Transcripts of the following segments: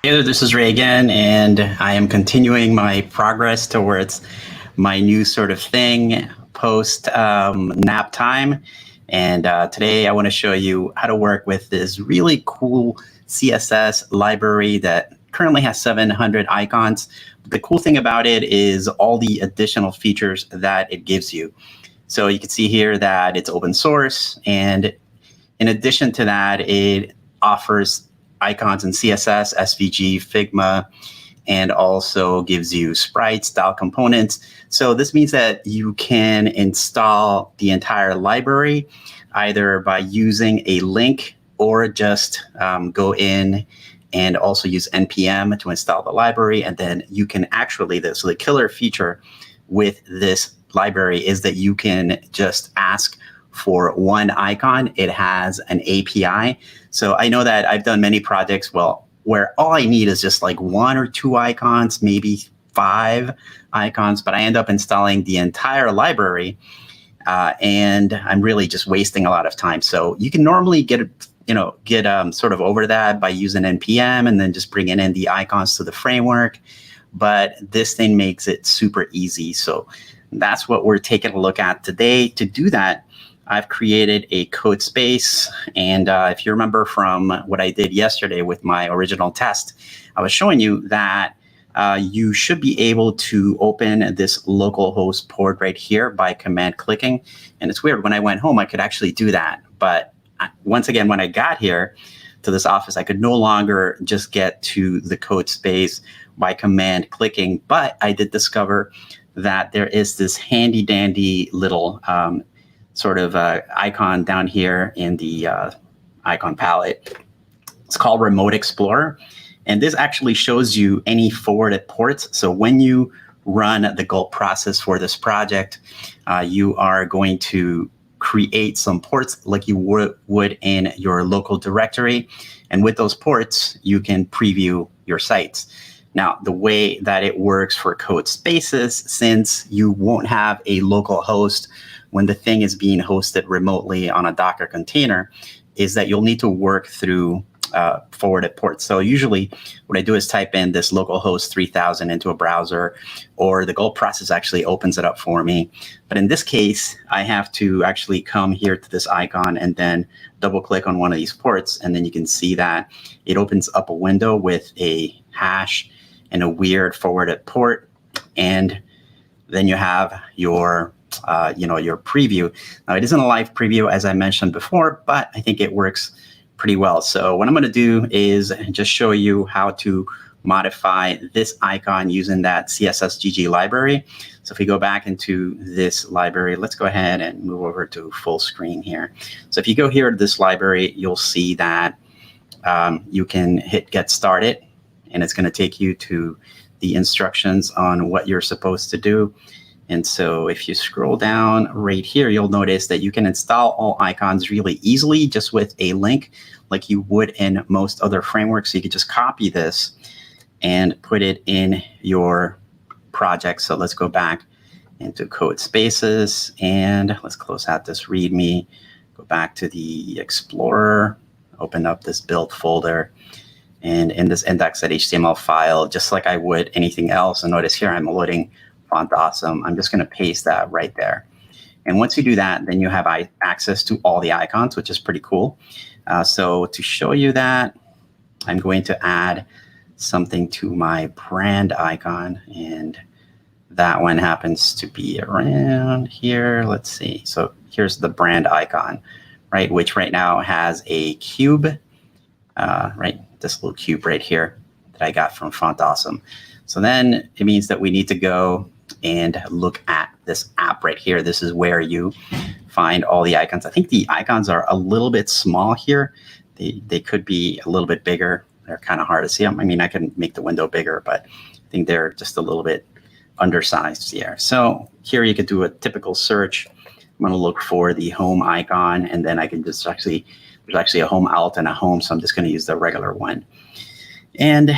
Hey there, this is Ray again, and I am continuing my progress towards my new sort of thing post nap time. And today I want to show you how to work with this really cool CSS library that currently has 700 icons. The cool thing about it is all the additional features that it gives you. So you can see here that it's open source, and in addition to that, it offers icons in CSS, SVG, Figma, and also gives you sprites, style components. So this means that you can install the entire library either by using a link or just go in and also use npm to install the library. And then you can actually, so the killer feature with this library is that you can just ask for one icon. It has an API. So I know that I've done many projects, where all I need is just like one or two icons, maybe 5 icons, but I end up installing the entire library, and I'm really just wasting a lot of time. So you can normally get sort of over that by using npm and then just bringing in the icons to the framework. But this thing makes it super easy. So that's what we're taking a look at today. To do that, I've created a code space. And if you remember from what I did yesterday with my original test, I was showing you that you should be able to open this localhost port right here by command clicking. And it's weird, when I went home, I could actually do that. But once again, when I got here to this office, I could no longer just get to the code space by command clicking. But I did discover that there is this handy dandy little sort of icon down here in the icon palette. It's called Remote Explorer. And this actually shows you any forwarded ports. So when you run the gulp process for this project, you are going to create some ports like you would in your local directory. And with those ports, you can preview your sites. Now, the way that it works for code spaces, since you won't have a local host when the thing is being hosted remotely on a Docker container, is that you'll need to work through forwarded ports. So usually what I do is type in this localhost 3000 into a browser, or the gulp process actually opens it up for me. But in this case, I have to actually come here to this icon and then double click on one of these ports. And then you can see that it opens up a window with a hash and a weird forwarded port. And then you have your your preview. Now, it isn't a live preview, as I mentioned before, but I think it works pretty well. So what I'm going to do is just show you how to modify this icon using that CSS library. So if we go back into this library, let's go ahead and move over to full screen here. So if you go here to this library, you'll see that you can hit Get Started, and it's going to take you to the instructions on what you're supposed to do. And so if you scroll down right here, you'll notice that you can install all icons really easily just with a link like you would in most other frameworks. So you could just copy this and put it in your project. So let's go back into code spaces and let's close out this README, go back to the Explorer, open up this build folder. And in this index.html file, just like I would anything else, and notice here I'm loading Font Awesome. I'm just going to paste that right there. And once you do that, then you have access to all the icons, which is pretty cool. So to show you that, I'm going to add something to my brand icon. And that one happens to be around here. Let's see. So here's the brand icon, right, which right now has a cube, right, this little cube right here that I got from Font Awesome. So then it means that we need to go and look at this app right here. This is where you find all the icons. I think the icons are a little bit small here. They could be a little bit bigger. They're kind of hard to see them. I mean, I can make the window bigger, but I think they're just a little bit undersized here. So here you could do a typical search. I'm going to look for the home icon, and then I can just there's actually a home alt and a home, so I'm just going to use the regular one. And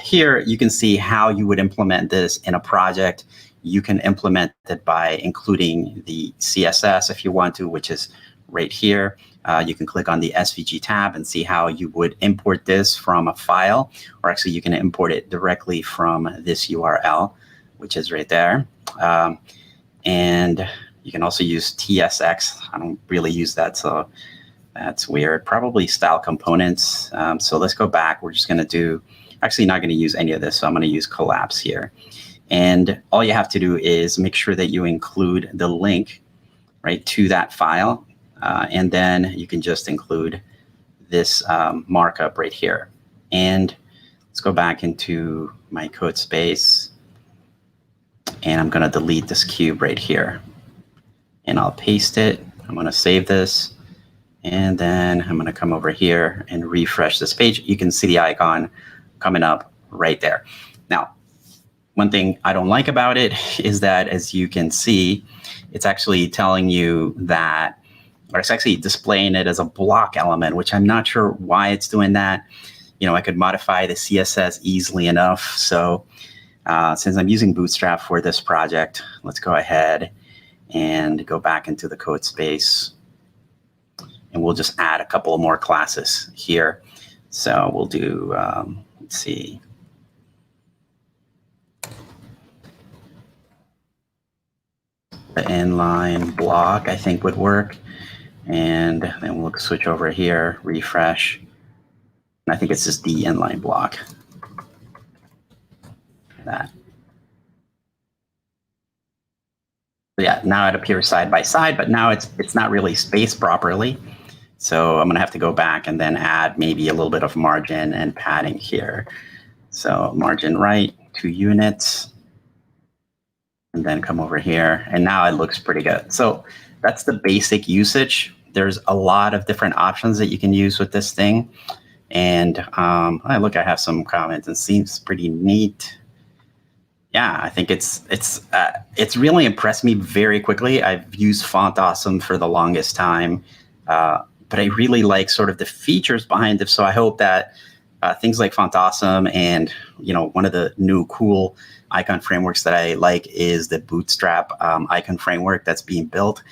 here you can see how you would implement this in a project. You can implement it by including the CSS if you want to, which is right here. you can click on the SVG tab and see how you would import this from a file, or actually you can import it directly from this URL, which is right there. And you can also use TSX. I don't really use that, so that's weird. Probably style components. So let's go back. We're just going to do, actually not going to use any of this, so I'm going to use collapse here. And all you have to do is make sure that you include the link right to that file. And then you can just include this markup right here. And let's go back into my code space. And I'm going to delete this cube right here. And I'll paste it. I'm going to save this. And then I'm going to come over here and refresh this page. You can see the icon coming up right there. Now, one thing I don't like about it is that, as you can see, it's actually telling you that, or it's actually displaying it as a block element, which I'm not sure why it's doing that. You know, I could modify the CSS easily enough. So since I'm using Bootstrap for this project, let's go ahead and go back into the code space. And we'll just add a couple of more classes here. So we'll do, let's see. The inline block, I think, would work. And then we'll switch over here, refresh. And I think it's just the inline block. That. So yeah, now it appears side by side, but now it's not really spaced properly. So I'm going to have to go back and then add maybe a little bit of margin and padding here. So margin right, 2 units. And then come over here. And now it looks pretty good. So that's the basic usage. There's a lot of different options that you can use with this thing. And look, I have some comments. It seems pretty neat. Yeah, I think it's really impressed me very quickly. I've used Font Awesome for the longest time, but I really like sort of the features behind it. So I hope that things like Font Awesome and, you know, one of the new cool icon frameworks that I like is the Bootstrap icon framework that's being built.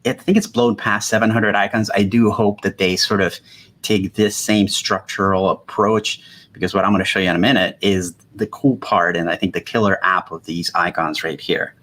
I think it's blown past 700 icons. I do hope that they sort of take this same structural approach, because what I'm going to show you in a minute is the cool part, and I think the killer app of these icons right here.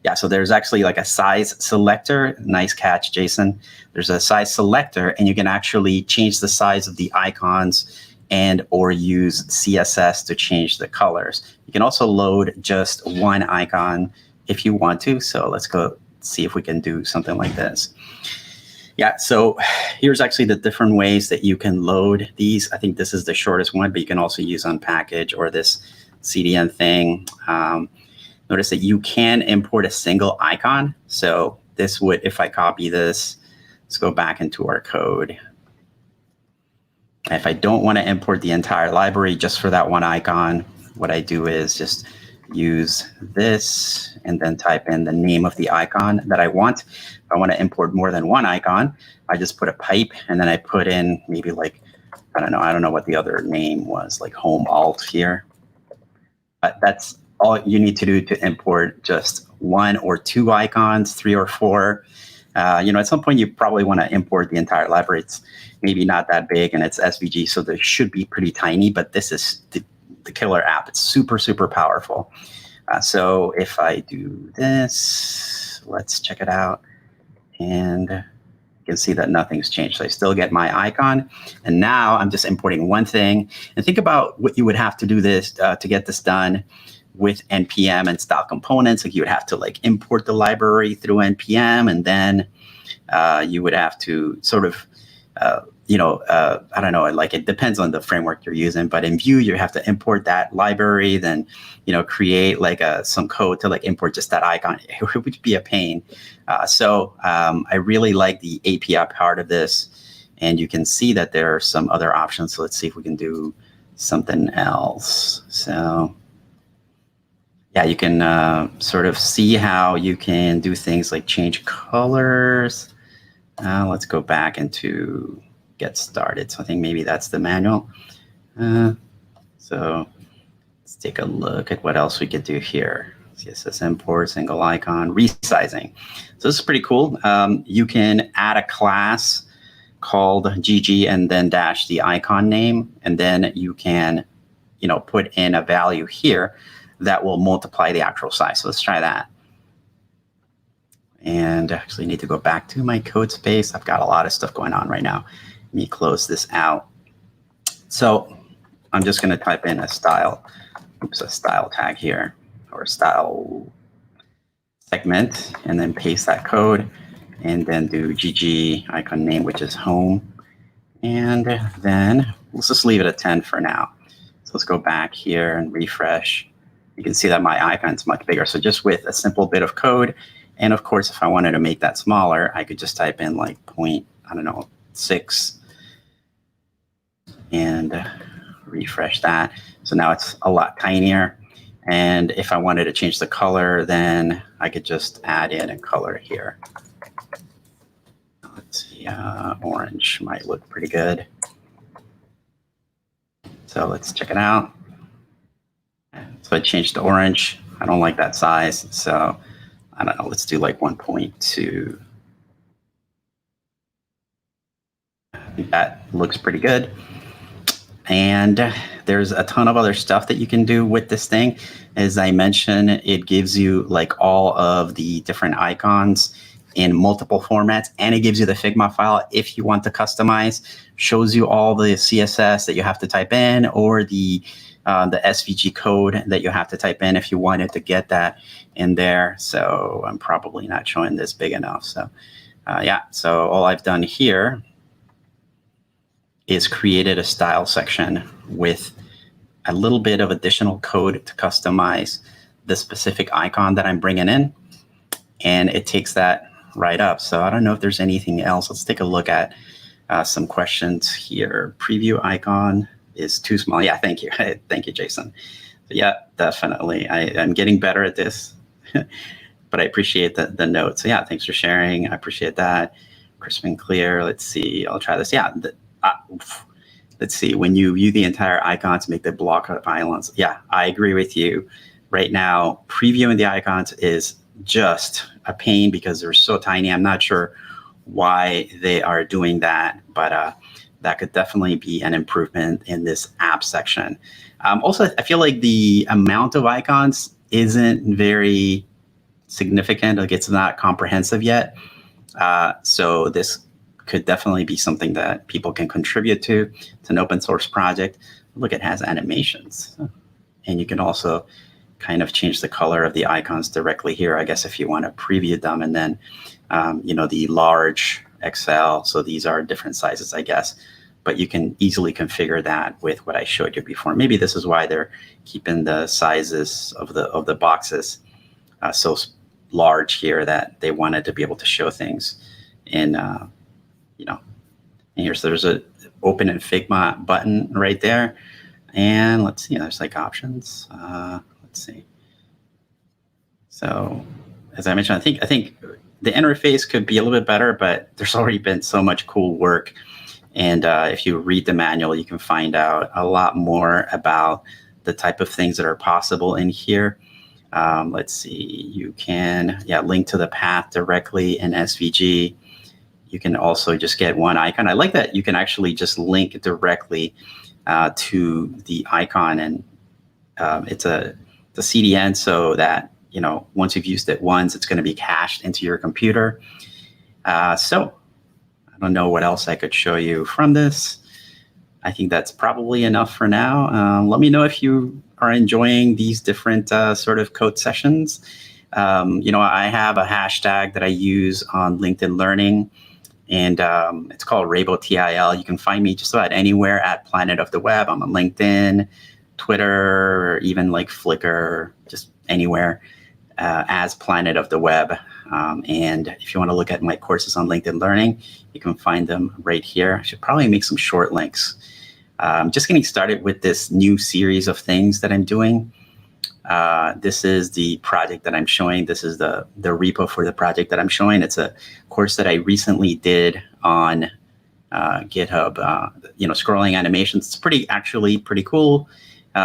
Yeah, so there's actually like a size selector. Nice catch, Jason. There's a size selector, and you can actually change the size of the icons and or use CSS to change the colors. You can also load just one icon if you want to. So let's go see if we can do something like this. Yeah, so here's actually the different ways that you can load these. I think this is the shortest one, but you can also use unpackage or this CDN thing. Notice that you can import a single icon. So this would, if I copy this, let's go back into our code. If I don't want to import the entire library just for that one icon, what I do is just use this and then type in the name of the icon that I want. If I want to import more than one icon, I just put a pipe and then I put in maybe like, I don't know what the other name was, like home alt here. But that's all you need to do to import just 1 or 2 icons, 3 or 4. You know, at some point you probably want to import the entire library. It's maybe not that big and it's SVG, so they should be pretty tiny, but this is the killer app. It's super, super powerful. So if I do this, let's check it out. And you can see that nothing's changed. So I still get my icon. And now I'm just importing one thing. And think about what you would have to do this to get this done with NPM and style components. Like you would have to like import the library through NPM, and then you would have to sort of, I don't know, like it depends on the framework you're using, but in Vue, you have to import that library, then, you know, create like some code to like import just that icon. It would be a pain. So I really like the API part of this, and you can see that there are some other options. So let's see if we can do something else. So yeah, you can sort of see how you can do things like change colors. Let's go back into get started. So I think maybe that's the manual. So let's take a look at what else we could do here. CSS import, single icon, resizing. So this is pretty cool. You can add a class called GG and then dash the icon name, and then you can, put in a value here that will multiply the actual size. So let's try that. And actually need to go back to my code space. I've got a lot of stuff going on right now. Let me close this out. So I'm just going to type in a style tag here, or style segment, and then paste that code, and then do GG icon name, which is home. And then let's just leave it at 10 for now. So let's go back here and refresh. You can see that my icon's much bigger. So just with a simple bit of code, and of course, if I wanted to make that smaller, I could just type in like 0.6 and refresh that. So now it's a lot tinier. And if I wanted to change the color, then I could just add in a color here. Let's see, orange might look pretty good. So let's check it out. So I changed to orange. I don't like that size. So I don't know, let's do like 1.2. I think that looks pretty good. And there's a ton of other stuff that you can do with this thing. As I mentioned, it gives you like all of the different icons in multiple formats, and it gives you the Figma file if you want to customize. Shows you all the CSS that you have to type in, or the SVG code that you have to type in if you wanted to get that in there. So I'm probably not showing this big enough. So yeah, so all I've done here is created a style section with a little bit of additional code to customize the specific icon that I'm bringing in. And it takes that right up. So I don't know if there's anything else. Let's take a look at some questions here. Preview icon is too small. Yeah, thank you. Thank you, Jason. So yeah, definitely. I'm getting better at this, but I appreciate the note. So yeah, thanks for sharing. I appreciate that. Crisp and clear. Let's see. I'll try this. Yeah. Let's see. When you view the entire icons, make the block of islands. Yeah, I agree with you. Right now, previewing the icons is just a pain because they're so tiny. I'm not sure why they are doing that, but that could definitely be an improvement in this app section. Also, I feel like the amount of icons isn't very significant. Like, it's not comprehensive yet. So this could definitely be something that people can contribute to. It's an open source project. Look, it has animations. And you can also kind of change the color of the icons directly here, I guess, if you want to preview them. And then, the large XL. So these are different sizes, I guess. But you can easily configure that with what I showed you before. Maybe this is why they're keeping the sizes of the boxes so large here, that they wanted to be able to show things in, and here, so there's a open in Figma button right there. And let's see, there's like options. Let's see. So as I mentioned, I think the interface could be a little bit better, but there's already been so much cool work. And if you read the manual, you can find out a lot more about the type of things that are possible in here. Let's see, you can link to the path directly in SVG. You can also just get one icon. I like that you can actually just link directly to the icon, and it's a CDN, so that once you've used it once, it's going to be cached into your computer. So I don't know what else I could show you from this. I think that's probably enough for now. Let me know if you are enjoying these different sort of code sessions. I have a hashtag that I use on LinkedIn Learning, and it's called raybotil. You can find me just about anywhere at Planet of the Web. I'm on LinkedIn, Twitter, or even like Flickr, just anywhere as Planet of the Web. And if you want to look at my courses on LinkedIn Learning, you can find them right here. I should probably make some short links. I'm just getting started with this new series of things that I'm doing. This is the project that I'm showing. This is the repo for the project that I'm showing. It's a course that I recently did on GitHub. Scrolling animations. It's actually pretty cool.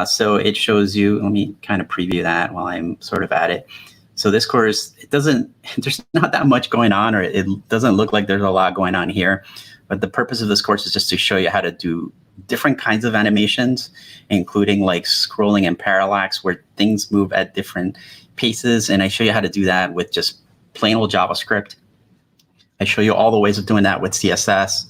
So it shows you. Let me kind of preview that while I'm sort of at it. So this course, there's not that much going on, or it doesn't look like there's a lot going on here. But the purpose of this course is just to show you how to do different kinds of animations, including like scrolling and parallax, where things move at different paces. And I show you how to do that with just plain old JavaScript. I show you all the ways of doing that with CSS.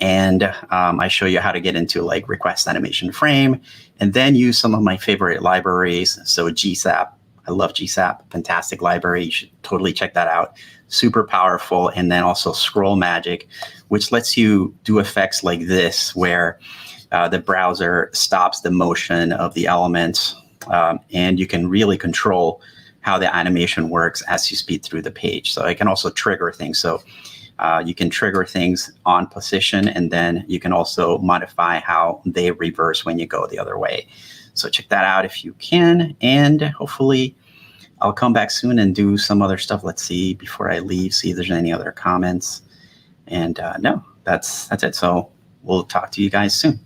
And I show you how to get into like request animation frame, and then use some of my favorite libraries. So GSAP, I love GSAP, fantastic library. You should totally check that out. Super powerful. And then also Scroll Magic, which lets you do effects like this, where the browser stops the motion of the elements, and you can really control how the animation works as you speed through the page. So I can also trigger things. So you can trigger things on position, and then you can also modify how they reverse when you go the other way. So check that out if you can, and hopefully I'll come back soon and do some other stuff. Let's see, before I leave, see if there's any other comments. And no, that's it. So we'll talk to you guys soon.